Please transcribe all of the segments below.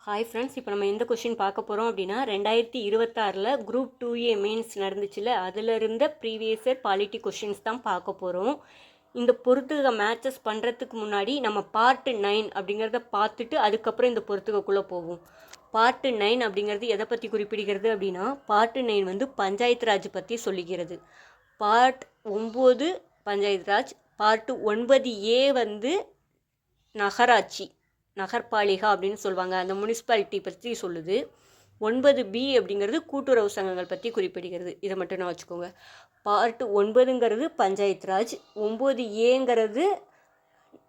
Hi friends, இப்போ நம்ம எந்த கொஷின் பார்க்க போகிறோம் அப்படின்னா 2026 குரூப் 2A மெயின்ஸ் நடந்துச்சுல, அதில் இருந்த ப்ரீவியஸ் இயர் பாலிட்டி கொஷின்ஸ் தான் பார்க்க போகிறோம். இந்த பொறுத்துக மேட்சஸ் பண்ணுறதுக்கு முன்னாடி நம்ம பார்ட் 9 அப்படிங்கிறத பார்த்துட்டு அதுக்கப்புறம் இந்த பொறுத்துகக்குள்ளே போவோம். பார்ட் 9 அப்படிங்கிறது எதை பற்றி குறிப்பிடுகிறது அப்படின்னா, பார்ட் 9 வந்து பஞ்சாயத்து ராஜ் பற்றி சொல்லிக்கிறது. Part 9 panchayat Raj, part 9A வந்து நகராட்சி, நகர்பாலிகா அப்படின்னு சொல்லுவாங்க, அந்த முனிசிபாலிட்டி பற்றி சொல்லுது. 9B அப்படிங்கிறது கூட்டுறவு சங்கங்கள் பற்றி குறிப்பிடுகிறது. இதை மட்டும் நான் வச்சுக்கோங்க. பார்ட் 9ங்கிறது பஞ்சாயத்து ராஜ், 9Aங்கிறது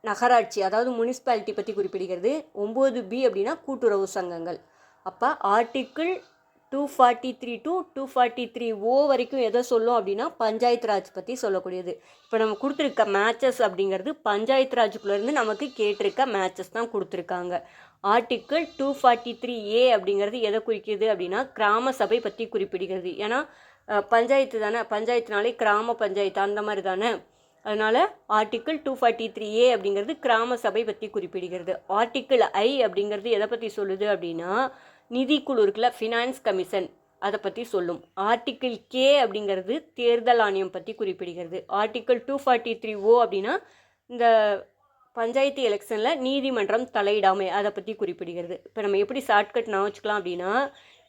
நகராட்சி அதாவது முனிசிபாலிட்டி பற்றி குறிப்பிடுகிறது. 9B அப்படின்னா கூட்டுறவு சங்கங்கள். அப்போ ஆர்டிக்கிள் 243 to 243O வரைக்கும் எதை சொல்லும் அப்படின்னா பஞ்சாயத்து ராஜ் பற்றி சொல்லக்கூடியது. இப்போ நம்ம கொடுத்துருக்க மேட்சஸ் அப்படிங்கிறது பஞ்சாயத்து ராஜுக்குள்ளேருந்து நமக்கு கேட்டிருக்க மேட்சஸ் தான் கொடுத்துருக்காங்க. ஆர்டிக்கிள் 243A அப்படிங்கிறது எதை குறிக்கிறது அப்படின்னா கிராம சபை பற்றி குறிப்பிடுகிறது. ஏன்னா பஞ்சாயத்து தானே, பஞ்சாயத்துனாலே கிராம பஞ்சாயத்து அந்த மாதிரி தானே. அதனால் ஆர்டிக்கிள் 243A அப்படிங்கிறது கிராம சபை பற்றி குறிப்பிடுகிறது. ஆர்டிக்கிள் I அப்படிங்கிறது எதை பற்றி சொல்லுது அப்படின்னா நிதிக்குழு இருக்குல்ல, ஃபினான்ஸ் கமிஷன், அதை பற்றி சொல்லும். ஆர்டிக்கிள் K அப்படிங்கிறது தேர்தல் ஆணையம் பற்றி குறிப்பிடுகிறது. ஆர்டிக்கிள் 243O அப்படின்னா இந்த பஞ்சாயத்து எலெக்ஷனில் நீதிமன்றம் தலையிடாமை, அதை பற்றி குறிப்பிடுகிறது. இப்போ நம்ம எப்படி ஷார்ட்கட் நான் வச்சுக்கலாம் அப்படின்னா,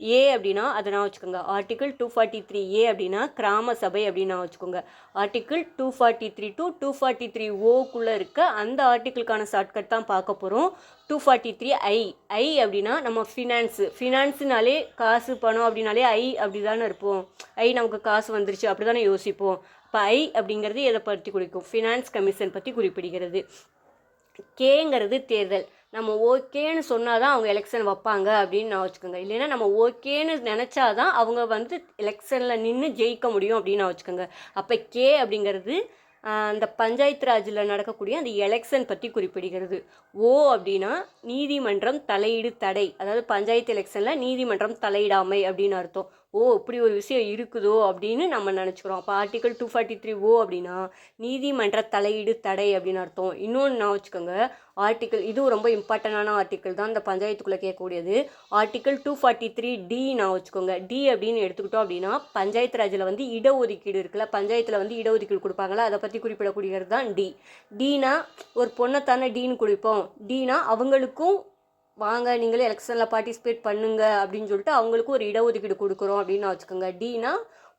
ஏ அப்படின்னா அதை நான் வச்சுக்கோங்க. ஆர்டிக்கிள் 243A அப்படின்னா கிராம சபை அப்படின்னு நான் வச்சுக்கோங்க. ஆர்டிக்கிள் 243 to 243O இருக்க அந்த ஆர்டிக்கிளுக்கான ஷார்ட்கட் தான் பார்க்க போகிறோம். 243I, ஐ அப்படின்னா நம்ம ஃபினான்ஸுனாலே காசு பணம் அப்படின்னாலே ஐ அப்படி தானே இருப்போம். ஐ நமக்கு காசு வந்துருச்சு அப்படி தானே யோசிப்போம். இப்போ ஐ அப்படிங்கிறது எதை பற்றி குறிக்கும்? ஃபினான்ஸ் கமிஷன் பற்றி குறிப்பிடுகிறது. கேங்கிறது தேர்தல். நம்ம ஓகேன்னு சொன்னால் தான் அவங்க எலெக்ஷன் வைப்பாங்க அப்படின்னு நான் வச்சுக்கோங்க. இல்லைன்னா நம்ம ஓகேன்னு நினச்சாதான் அவங்க வந்து எலெக்ஷனில் நின்று ஜெயிக்க முடியும் அப்படின்னு நான் வச்சுக்கோங்க. அப்போ கே அப்படிங்கிறது அந்த பஞ்சாயத்து ராஜில் நடக்கக்கூடிய அந்த எலெக்ஷன் பற்றி குறிப்பிடுகிறது. ஓ அப்படின்னா நீதிமன்றம் தலையீடு தடை, அதாவது பஞ்சாயத்து எலெக்ஷனில் நீதிமன்றம் தலையிடாமை அப்படின்னு அர்த்தம். ஓ இப்படி ஒரு விஷயம் இருக்குதோ அப்படின்னு நம்ம நினச்சிக்கிறோம். அப்போ ஆர்டிக்கிள் 243O அப்படின்னா நீதிமன்ற தலையீடு தடை அப்படின்னு அர்த்தம். இன்னொன்று நான் வச்சுக்கோங்க, ஆர்டிக்கிள் இதுவும் ரொம்ப இம்பார்ட்டண்டான ஆர்டிக்கிள் தான் இந்த பஞ்சாயத்துக்குள்ளே கேட்கக்கூடியது. ஆர்டிக்கிள் 243D நான் வச்சுக்கோங்க. டி அப்படின்னு எடுத்துக்கிட்டோம் அப்படின்னா பஞ்சாயத்து ராஜில் வந்து இடஒதுக்கீடு இருக்குல்ல, பஞ்சாயத்தில் வந்து இடஒதுக்கீடு கொடுப்பாங்களா, அதை பற்றி குறிப்பிடக்கூடியது தான் டி. டீனா ஒரு பொண்ணைத்தானே டீன்னு குறிப்போம். டீனா அவங்களுக்கும் வாங்க நீங்களே எலெக்ஷனில் பார்ட்டிசிபேட் பண்ணுங்க அப்படின்னு சொல்லிட்டு அவங்களுக்கும் ஒரு இடஒதுக்கீடு கொடுக்குறோம் அப்படின்னு வச்சுக்கோங்க. டீனா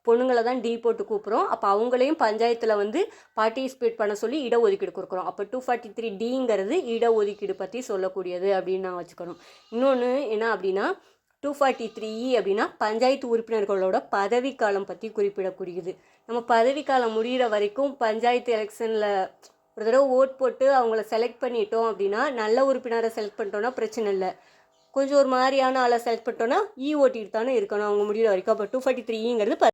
பொண்ணுங்களை தான் டி போட்டு கூப்பிட்றோம். அப்போ அவங்களையும் பஞ்சாயத்தில் வந்து பார்ட்டிசிபேட் பண்ண சொல்லி இடஒதுக்கீடு கொடுக்குறோம். அப்போ 243Dங்கிறது இடஒதுக்கீடு பற்றி சொல்லக்கூடியது அப்படின்னு நான் வச்சுக்கணும். இன்னொன்று என்ன அப்படின்னா 243E அப்படின்னா பஞ்சாயத்து உறுப்பினர்களோட பதவிக்காலம் பற்றி குறிப்பிடக்கூடியது. நம்ம பதவிக்காலம் முடிகிற வரைக்கும் பஞ்சாயத்து எலெக்ஷனில் ஒரு தடவை ஓட் போட்டு அவங்கள செலக்ட் பண்ணிட்டோம் அப்படின்னா, நல்ல உறுப்பினரை செலக்ட் பண்ணிட்டோன்னா பிரச்சனை இல்லை. கொஞ்சம் ஒரு மாதிரியான ஆளை செலக்ட் பண்ணிட்டோன்னா ஓட்டிட்டு தானே இருக்கணும் அவங்க முடிகிற வரைக்கும். அப்போ 243ங்கிறது